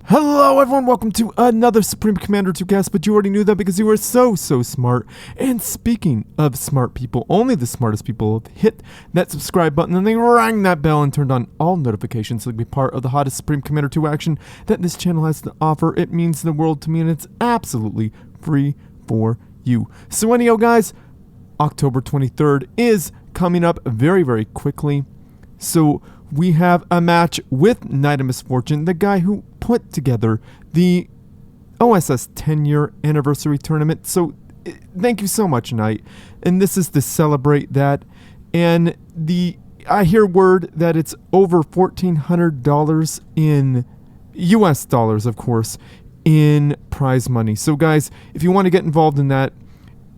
Hello everyone, welcome to another Supreme Commander 2cast, but you already knew that because you were so smart. And speaking of smart people, only the smartest people have hit that subscribe button and they rang that bell and turned on all notifications so they can be part of the hottest Supreme Commander 2 action that this channel has to offer. It means the world to me and it's absolutely free for you. So anyhow guys, October 23rd is coming up very quickly. So we have a match with Nite of Misfortune, the guy who put together the OSS 10-year anniversary tournament. So thank you so much, Nite. And this is to celebrate that. And I hear word that it's over $1,400 in US dollars, of course, in prize money. So guys, if you want to get involved in that,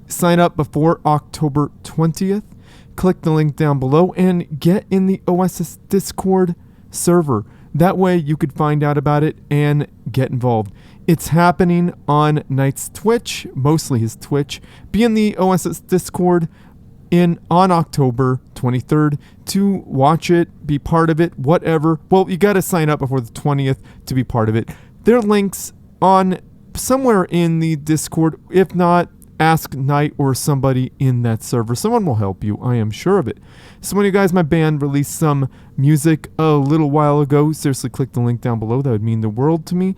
sign up before October 20th. Click the link down below and get in the OSS Discord server. That way you could find out about it and get involved. It's happening on Nite's Twitch, mostly his Twitch. Be in the OSS Discord on October 23rd to watch it, be part of it, whatever. Well, you got to sign up before the 20th to be part of it. There are links on somewhere in the Discord. If not, ask Nite or somebody in that server. Someone will help you, I am sure of it. So when you guys, my band released some music a little while ago. Seriously, click the link down below. That would mean the world to me.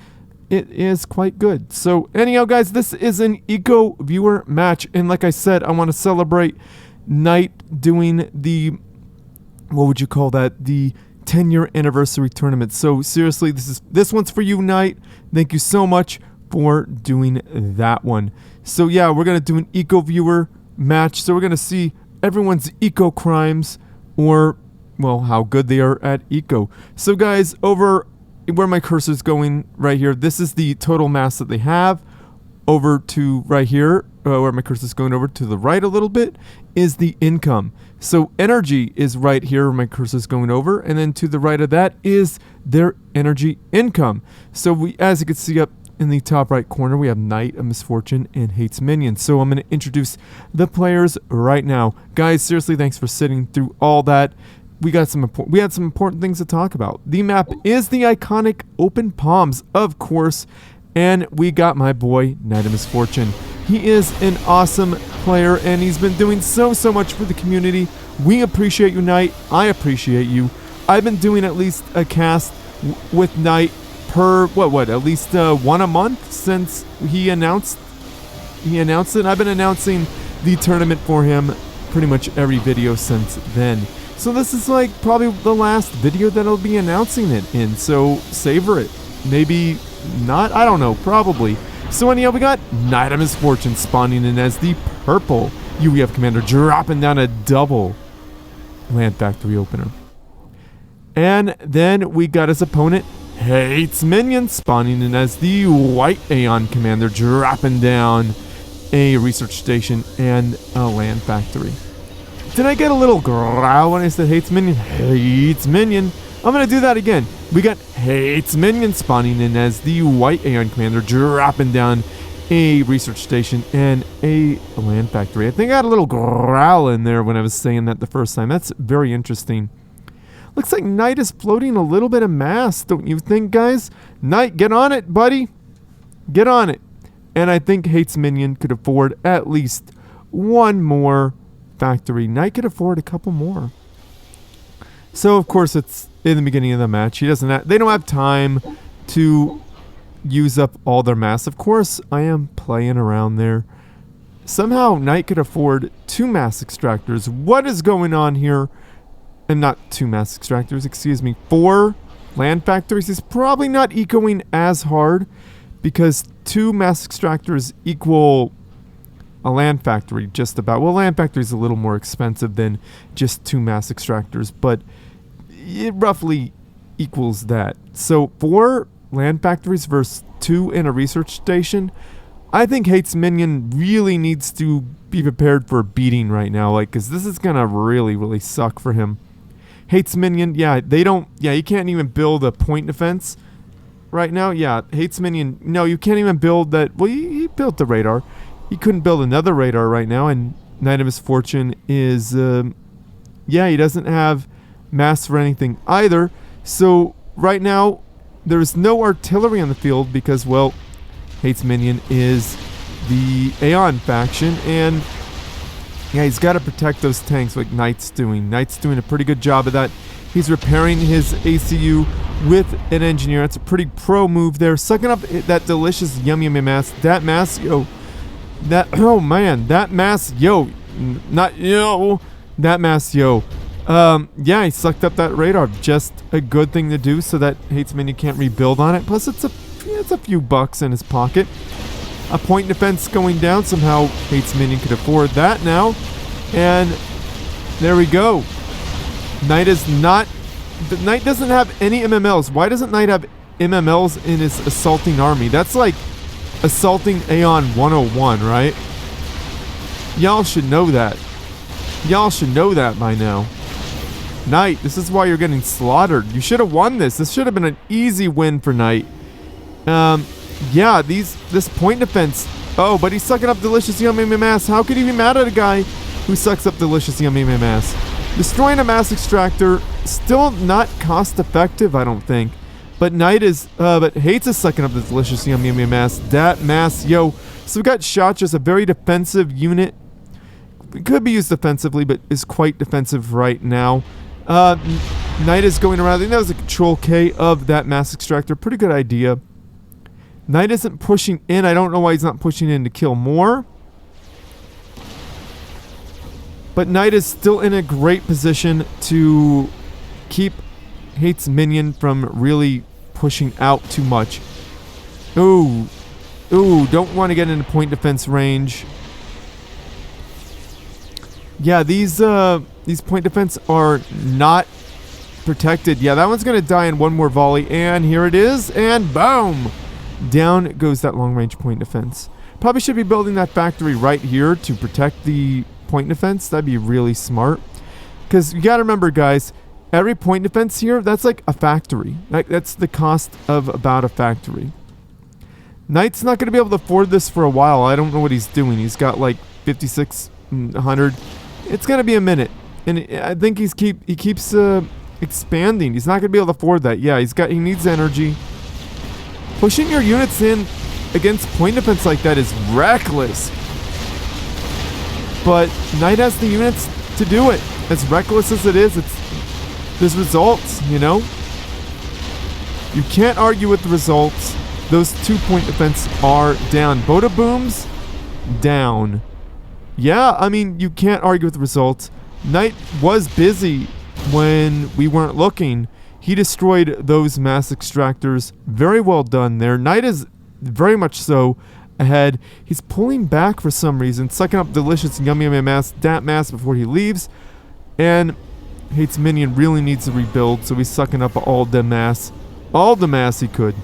It is quite good. So anyhow, guys, this is an EcoViewer match. And like I said, I want to celebrate Nite doing the, what would you call that? The 10-year anniversary tournament. So seriously, this one's for you, Nite. Thank you so much for doing that one. So yeah, we're gonna do an EcoViewer match. So we're gonna see everyone's eco crimes, or well, how good they are at eco. So guys, over where my cursor's going right here, this is the total mass that they have. Over to right here, where my cursor's going over to the right a little bit, is the income. So energy is right here where my cursor's going over, and then to the right of that is their energy income. So as you can see up in the top right corner, we have Nite of Misfortune and hatesminion. So I'm going to introduce the players right now. Guys, seriously, thanks for sitting through all that. We had some important things to talk about. The map is the iconic Open Palms, of course, and we got my boy Nite of Misfortune. He is an awesome player, and he's been doing so much for the community. We appreciate you, Nite. I appreciate you. I've been doing at least a cast with Nite per at least one a month since he announced it. I've been announcing the tournament for him pretty much every video since then. So this is like probably the last video that I'll be announcing it in, so savor it. Maybe not, I don't know, probably. So anyhow, we got Nite of Misfortune spawning in as the purple UEF commander, dropping down a double land factory opener. And then we got his opponent hatesminion spawning in as the white Aeon commander, dropping down a research station and a land factory. Did I get a little growl when I said hatesminion? Hatesminion. I'm gonna do that again. We got hatesminion spawning in as the white Aeon commander, dropping down a research station and a land factory. I think I got a little growl in there when I was saying that the first time. That's very interesting. Looks like Nite is floating a little bit of mass, don't you think, guys? Nite, get on it, buddy. Get on it. And I think hatesminion could afford at least one more factory. Nite could afford a couple more. So, of course, it's in the beginning of the match. They don't have time to use up all their mass. Of course, I am playing around there. Somehow, Nite could afford 2 mass extractors. What is going on here? And not 2 mass extractors, excuse me, 4 land factories. Is probably not ecoing as hard because 2 mass extractors equal a land factory just about. Well, land factory is a little more expensive than just 2 mass extractors, but it roughly equals that. So 4 land factories versus 2 in a research station. I think hatesminion really needs to be prepared for a beating right now, like, because this is gonna really suck for him. hatesminion, he can't even build a point defense right now. Yeah, hatesminion, no, you can't even build that. Well, he built the radar. He couldn't build another radar right now, and Nite of Misfortune is, he doesn't have mass for anything either. So right now, there's no artillery on the field because, well, hatesminion is the Aeon faction, and yeah, he's got to protect those tanks like Nite's doing. Nite's doing a pretty good job of that. He's repairing his ACU with an engineer. That's a pretty pro move there. Sucking up that delicious yummy mass. That mass, yo. That, oh man, that mass, yo. Not, yo. That mass, yo. Yeah, he sucked up that radar. Just a good thing to do so that hatesminion can't rebuild on it. Plus, it's a few bucks in his pocket. A point defense going down. Somehow, hatesminion could afford that now. And there we go. Nite is not... Nite doesn't have any MMLs. Why doesn't Nite have MMLs in his assaulting army? That's like assaulting Aeon 101, right? Y'all should know that. Y'all should know that by now. Nite, this is why you're getting slaughtered. You should have won this. This should have been an easy win for Nite. Yeah, this point defense. Oh, but he's sucking up delicious yummy mass. How could he be mad at a guy who sucks up delicious yummy mass? Destroying a mass extractor, still not cost effective, I don't think. But Nite is, but hates is sucking up the delicious yummy mass. That mass, yo. So we got Shot, just a very defensive unit. It could be used defensively, but is quite defensive right now. Nite is going around. I think that was a control K of that mass extractor. Pretty good idea. Nite isn't pushing in. I don't know why he's not pushing in to kill more. But Nite is still in a great position to keep hatesminion from really pushing out too much. Ooh. Ooh, don't want to get into point defense range. Yeah, these point defense are not protected. Yeah, that one's going to die in one more volley. And here it is. And boom! Down goes that long range point defense. Probably should be building that factory right here to protect the point defense. That'd be really smart. Because you gotta remember, guys, every point defense here, that's like a factory. That's the cost of about a factory. Nite's not gonna be able to afford this for a while. I don't know what he's doing. He's got like 5,600. It's gonna be a minute. And I think he keeps expanding. He's not gonna be able to afford that. Yeah, he needs energy. Pushing your units in against point defense like that is reckless. But Nite has the units to do it. As reckless as it is, there's results, you know? You can't argue with the results. Those 2-point defense are down. Boda booms, down. Yeah, I mean, you can't argue with the results. Nite was busy when we weren't looking. He destroyed those mass extractors. Very well done there. Nite is very much so ahead. He's pulling back for some reason, sucking up delicious yummy mass, dat mass before he leaves. And hatesminion really needs to rebuild, so he's sucking up all the mass he could.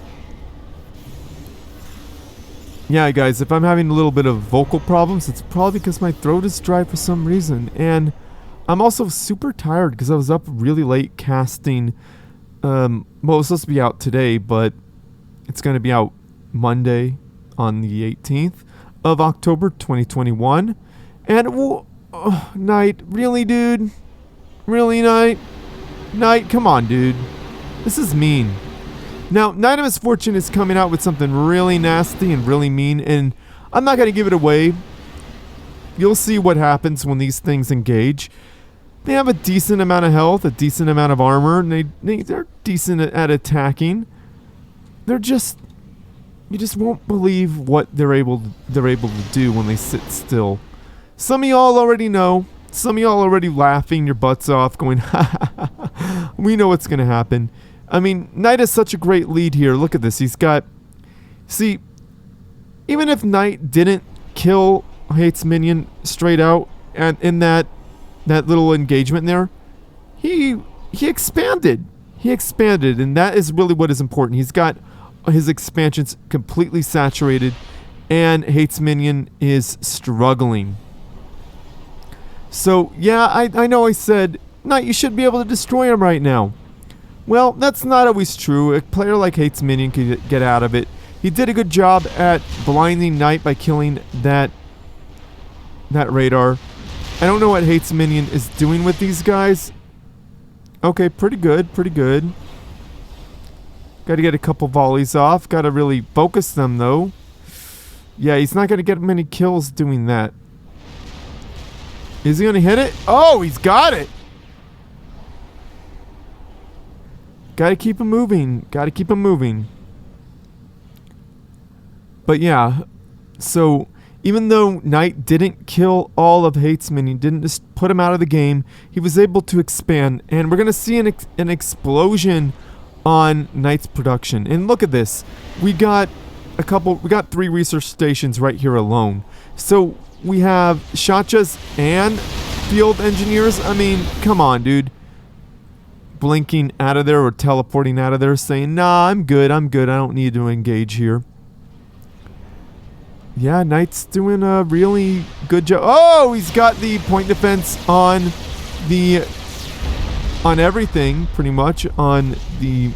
Yeah, guys, if I'm having a little bit of vocal problems, it's probably because my throat is dry for some reason. And I'm also super tired because I was up really late casting. Well, it's supposed to be out today, but it's going to be out Monday on the 18th of October 2021. And Nite, really, dude? Really, Nite? Nite, come on, dude. This is mean. Now, Nite of Misfortune is coming out with something really nasty and really mean, and I'm not going to give it away. You'll see what happens when these things engage. They have a decent amount of health, a decent amount of armor, and they're decent at attacking. They're just... You just won't believe what they're able to do when they sit still. Some of y'all already know. Some of y'all already laughing your butts off, going, ha ha ha ha. We know what's going to happen. I mean, Nite is such a great lead here. Look at this. He's got... See, even if Nite didn't kill hatesminion straight out and in that little engagement there, he expanded. He expanded, and that is really what is important. He's got his expansions completely saturated, and hatesminion is struggling. So, yeah, I know I said, Nite, you should be able to destroy him right now. Well, that's not always true. A player like hatesminion could get out of it. He did a good job at blinding Nite by killing that radar. I don't know what hatesminion is doing with these guys. Okay, pretty good, pretty good. Got to get a couple volleys off. Got to really focus them, though. Yeah, he's not going to get many kills doing that. Is he going to hit it? Oh, he's got it. Got to keep him moving. Got to keep him moving. But yeah, so even though Nite didn't kill all of hatesminion, didn't just put him out of the game, he was able to expand. And we're going to see an explosion on Nite's production. And look at this. We got 3 research stations right here alone. So we have Shachas and field engineers. I mean, come on, dude. Blinking out of there or teleporting out of there saying, nah, I'm good, I don't need to engage here. Yeah, Nite's doing a really good job. Oh, he's got the point defense on everything, pretty much. On the...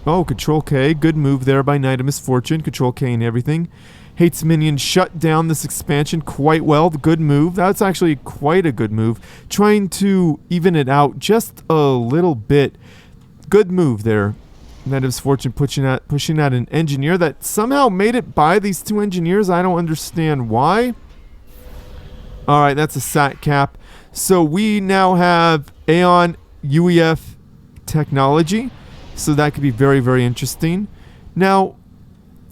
Oh, Control K. Good move there by Nite of Misfortune. Control K and everything. hatesminion shut down this expansion quite well. Good move. That's actually quite a good move. Trying to even it out just a little bit. Good move there. Nite of Misfortune pushing out an engineer that somehow made it by these 2 engineers. I don't understand why. Alright, that's a sat cap. So we now have Aeon UEF technology. So that could be very, very interesting. Now,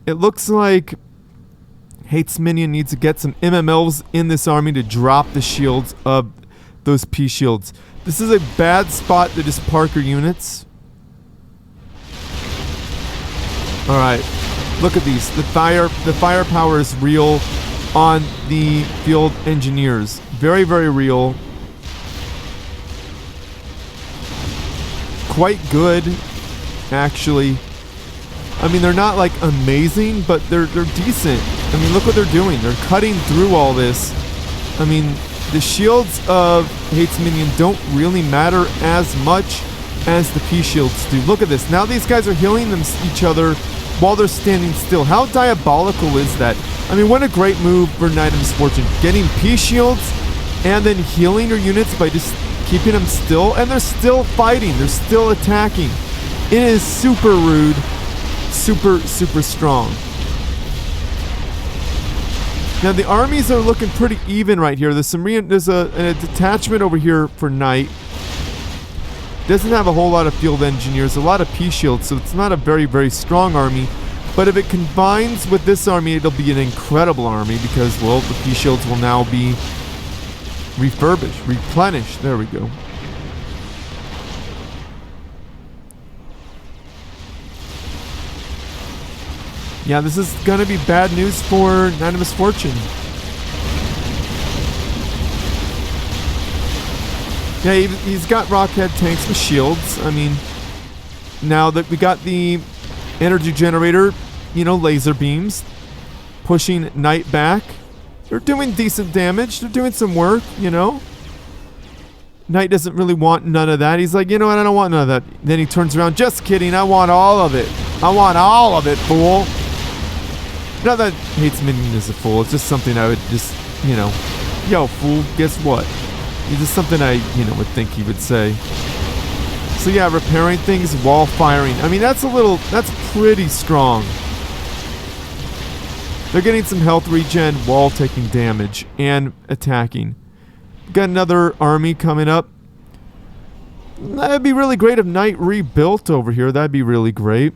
it looks like hatesminion needs to get some MMLs in this army to drop the shields of those P shields. This is a bad spot to just park your units. Alright, look at these. The firepower is real on the field engineers. Very, very real. Quite good, actually. I mean, they're not like amazing, but they're decent. I mean, look what they're doing. They're cutting through all this. I mean, the shields of hatesminion don't really matter as much as the P shields do. Look at this. Now these guys are healing each other while they're standing still. How diabolical is that? I mean, what a great move for Nite of Misfortune. Getting P shields and then healing your units by just keeping them still. And they're still fighting. They're still attacking. It is super rude. Super, super strong. Now the armies are looking pretty even right here. There's a detachment over here for Nite. Doesn't have a whole lot of field engineers, a lot of P shields, so it's not a very, very strong army. But if it combines with this army, it'll be an incredible army because, well, the P shields will now be refurbished, replenished. There we go. Yeah, this is going to be bad news for Nite of Misfortune. Yeah, he's got rockhead tanks with shields. I mean, now that we got the energy generator, you know, laser beams, pushing Nite back. They're doing decent damage. They're doing some work, you know. Nite doesn't really want none of that. He's like, you know what, I don't want none of that. Then he turns around, just kidding, I want all of it. I want all of it, fool. Not that hatesminion is a fool. It's just something I would just, you know, yo, fool, guess what? It's just something I, you know, would think he would say. So yeah, repairing things while firing. I mean, that's pretty strong. They're getting some health regen while taking damage and attacking. Got another army coming up. That'd be really great if Nite rebuilt over here. That'd be really great.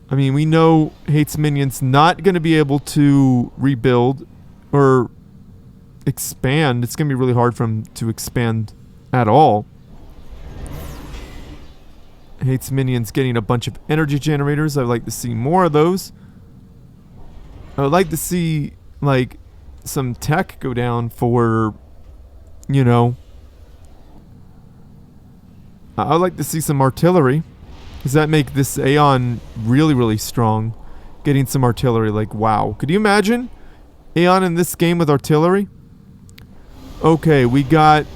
I mean, we know hatesminion's not going to be able to rebuild or expand. It's going to be really hard for him to expand at all. hatesminion's getting a bunch of energy generators. I'd like to see more of those. I would like to see, like, some tech go down for, you know... I'd like to see some artillery. Does that make this Aeon really, really strong? Getting some artillery, like, wow. Could you imagine Aeon in this game with artillery? Okay, we got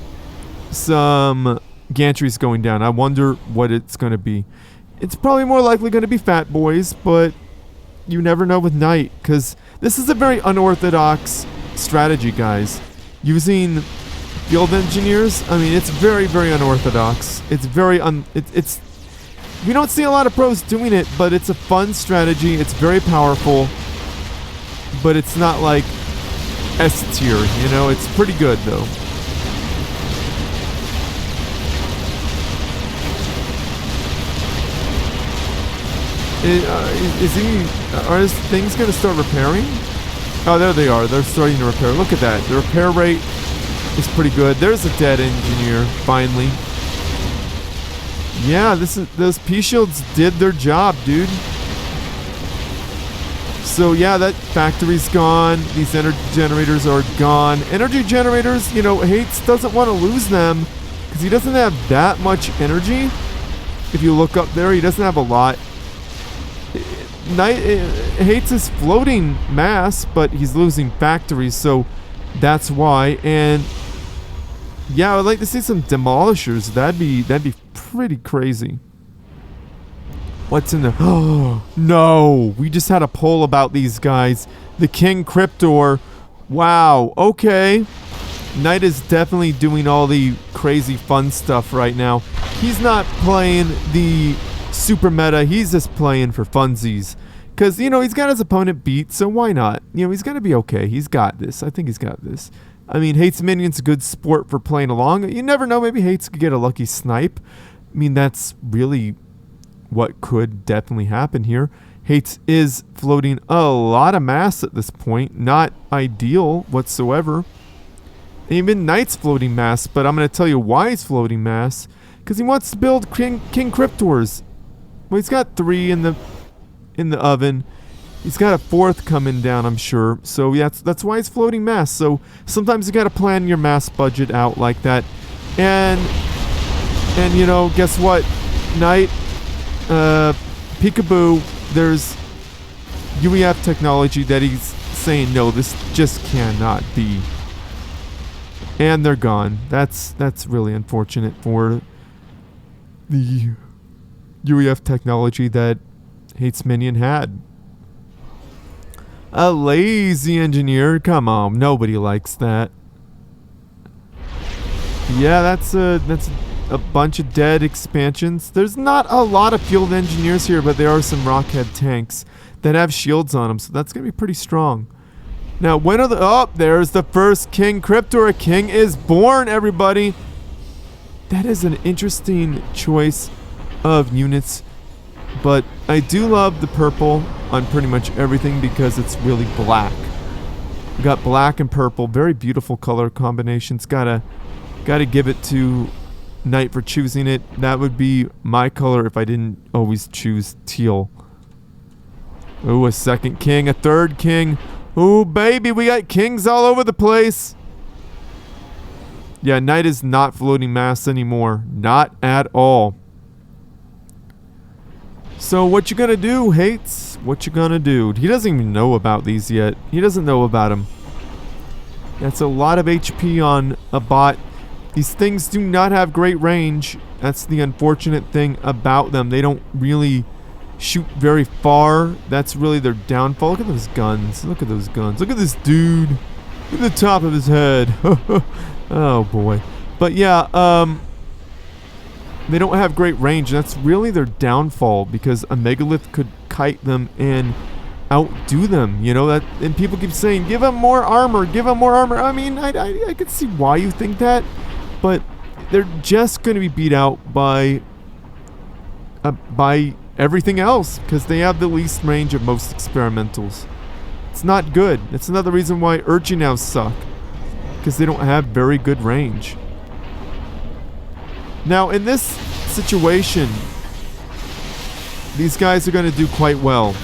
some gantries going down. I wonder what it's going to be. It's probably more likely going to be fat boys, but you never know with Nite, because this is a very unorthodox strategy, guys. Using field engineers, I mean, it's very, very unorthodox. It's very We don't see a lot of pros doing it, but it's a fun strategy. It's very powerful, but it's not like S tier, you know? It's pretty good, though. Are his things going to start repairing? Oh, there they are. They're starting to repair. Look at that. The repair rate is pretty good. There's a dead engineer, finally. Yeah, those P-shields did their job, dude. So yeah, that factory's gone. These energy generators are gone. Energy generators, you know, Hates doesn't want to lose them because he doesn't have that much energy. If you look up there, he doesn't have a lot. Hates his floating mass, but he's losing factories, so that's why. And yeah, I would like to see some demolishers. That'd be pretty crazy. What's in there? Oh no, we just had a poll about these guys. The King Cryptor. Wow. Okay. Nite is definitely doing all the crazy fun stuff right now. He's not playing the super meta. He's just playing for funsies. Because, you know, he's got his opponent beat, so why not? You know, he's going to be okay. He's got this. I think he's got this. I mean, hatesminion's a good sport for playing along. You never know. Maybe Hates could get a lucky snipe. I mean, that's really what could definitely happen here. Hates is floating a lot of mass at this point. Not ideal whatsoever. Even Nite's floating mass, but I'm going to tell you why he's floating mass. Because he wants to build King Cryptors. Well, he's got 3 in the oven. He's got a 4th coming down, I'm sure. So yeah, that's why he's floating mass. So sometimes you got to plan your mass budget out like that. And you know, guess what? Nite, peekaboo, there's UEF technology that he's saying, no, this just cannot be. And they're gone. That's really unfortunate for the UEF technology that hatesminion had. A lazy engineer? Come on, nobody likes that. Yeah, that's a bunch of dead expansions. There's not a lot of field engineers here, but there are some rockhead tanks that have shields on them, so that's gonna be pretty strong. Now, when are the... Oh, there's the first King Cryptor. A king is born, everybody. That is an interesting choice of units. But I do love the purple on pretty much everything because it's really black. We got black and purple. Very beautiful color combinations. Gotta give it to Nite for choosing it. That would be my color if I didn't always choose teal. Ooh, a second king. A third king. Ooh, baby, we got kings all over the place. Yeah, Nite is not floating mass anymore. Not at all. So what you gonna do, Hates? What you gonna do? He doesn't even know about these yet. He doesn't know about them. That's a lot of HP on a bot. These things do not have great range. That's the unfortunate thing about them. They don't really shoot very far. That's really their downfall. Look at those guns. Look at those guns. Look at this dude. Look at the top of his head. Oh boy. But yeah, they don't have great range. That's really their downfall because a megalith could kite them and outdo them. You know that, and people keep saying, "Give them more armor. Give them more armor." I mean, I could see why you think that, but they're just going to be beat out by everything else because they have the least range of most experimentals. It's not good. It's another reason why Urchin now suck because they don't have very good range. Now, in this situation, these guys are going to do quite well.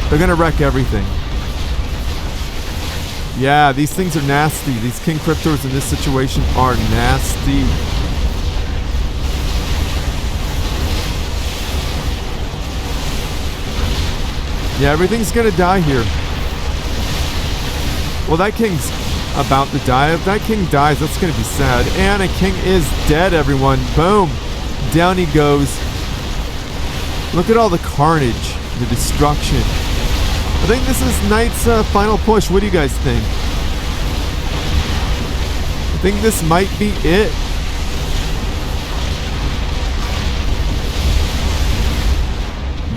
They're going to wreck everything. Yeah, these things are nasty. These King Cryptors in this situation are nasty. Yeah, everything's going to die here. Well, that king's about to die. If that king dies, that's going to be sad. And a king is dead, everyone. Boom. Down he goes. Look at all the carnage, the destruction. I think this is Nite's final push. What do you guys think? I think this might be it.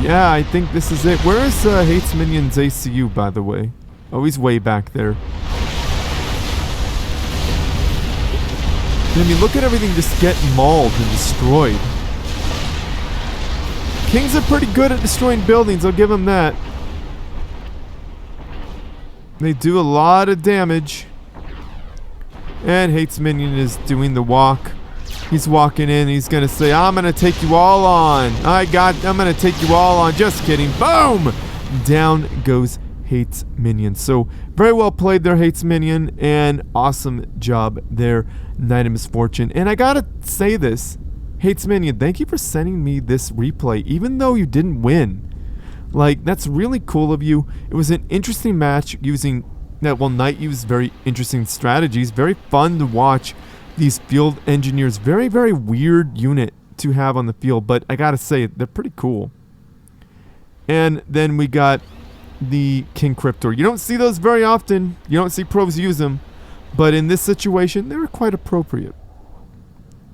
Yeah, I think this is it. Where is hatesminion's ACU, by the way? Oh, he's way back there. I mean, look at everything just get mauled and destroyed. Kings are pretty good at destroying buildings, I'll give them that. They do a lot of damage. And hatesminion is doing the walk. He's walking in, he's gonna say, I'm gonna take you all on. I'm gonna take you all on. Just kidding. Boom! Down goes hatesminion. So, very well played there, hatesminion, and awesome job there, Knight of Misfortune. And I gotta say this, hatesminion, thank you for sending me this replay, even though you didn't win. Like, that's really cool of you. It was an interesting match using, well, Knight used very interesting strategies, very fun to watch. These field engineers, very, very weird unit to have on the field, but I gotta say, they're pretty cool. And then we got the King Cryptor. You don't see those very often. You don't see pros use them, but in this situation, they were quite appropriate.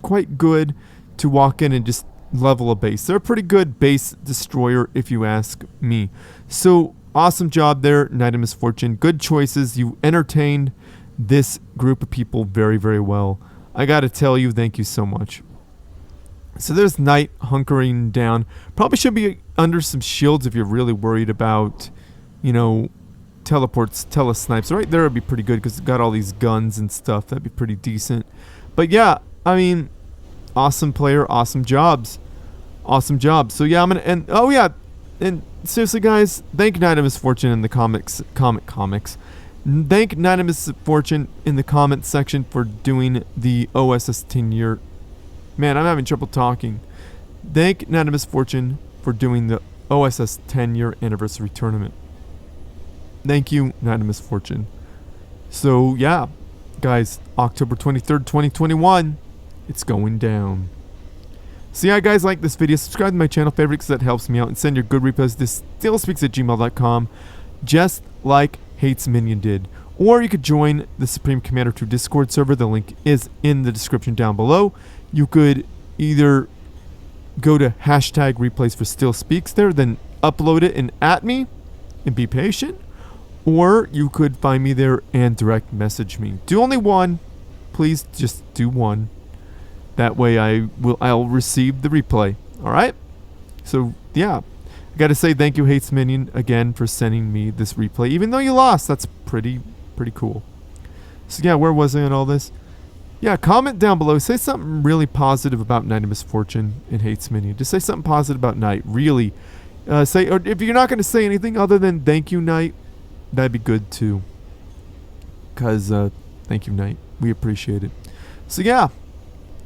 Quite good to walk in and just level a base. They're a pretty good base destroyer, if you ask me. So, awesome job there, Knight of Misfortune. Good choices. You entertained this group of people very, very well. I gotta tell you, thank you so much. So there's Knight hunkering down. Probably should be under some shields if you're really worried about, you know, teleports, telesnipes. Right there would be pretty good because it's got all these guns and stuff. That'd be pretty decent. But yeah, I mean, awesome player, awesome jobs. Awesome job. So yeah, I'm gonna end. Oh yeah, and seriously guys, thank Knight of Misfortune in the comics. Thank Knight of Misfortune in the comments section for doing the OSS 10-year. Man, I'm having trouble talking. Thank Knight of Misfortune for doing the OSS 10-year anniversary tournament. Thank you, Knight of Misfortune. So yeah, guys, October 23rd, 2021, it's going down. So yeah, guys, like this video, subscribe to my channel, favorite, because that helps me out, and send your good replays to stillspeaks@gmail.com, just like hatesminion did. Or you could join the Supreme Commander 2 Discord server. The link is in the description down below. You could either go to hashtag replays for Still Speaks there, then upload it and at me and be patient. Or you could find me there and direct message me. Do only one. Please just do one. That way I'll receive the replay. Alright? So yeah. I gotta say thank you, hatesminion, again for sending me this replay. Even though you lost, that's pretty cool. So yeah, where was I in all this? Yeah, comment down below. Say something really positive about Knight of Misfortune and hatesminion. Just say something positive about Knight. Really. Or if you're not gonna say anything other than thank you, Knight, that'd be good too. Cause thank you, Knight. We appreciate it. So yeah.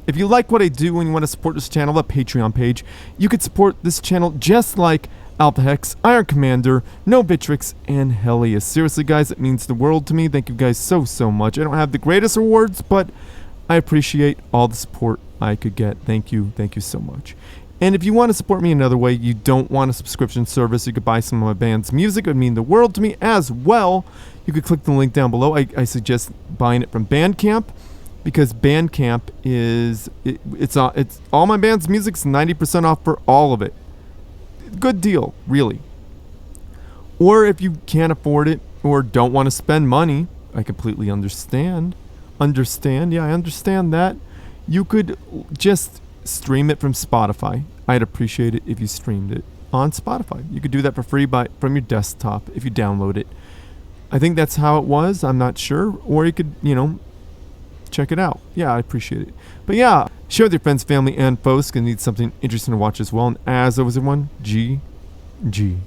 If you like what I do and you want to support this channel, the Patreon page, you could support this channel just like Alpha Hex, Iron Commander, No Bitrix, and Helios. Seriously, guys, it means the world to me. Thank you guys so much. I don't have the greatest rewards, but I appreciate all the support I could get. Thank you so much. And if you want to support me another way, you don't want a subscription service, you could buy some of my band's music. It would mean the world to me as well. You could click the link down below. I suggest buying it from Bandcamp. Because Bandcamp is, it's all my band's music's 90% off for all of it. Good deal, really. Or if you can't afford it or don't want to spend money, I completely understand. Yeah, I understand that. You could just stream it from Spotify. I'd appreciate it if you streamed it on Spotify. You could do that for free from your desktop if you download it. I think that's how it was. I'm not sure. Or you could, you know, check it out. Yeah, I appreciate it. But yeah, share with your friends, family, and foes. Gonna need something interesting to watch as well. And as always, everyone, GG.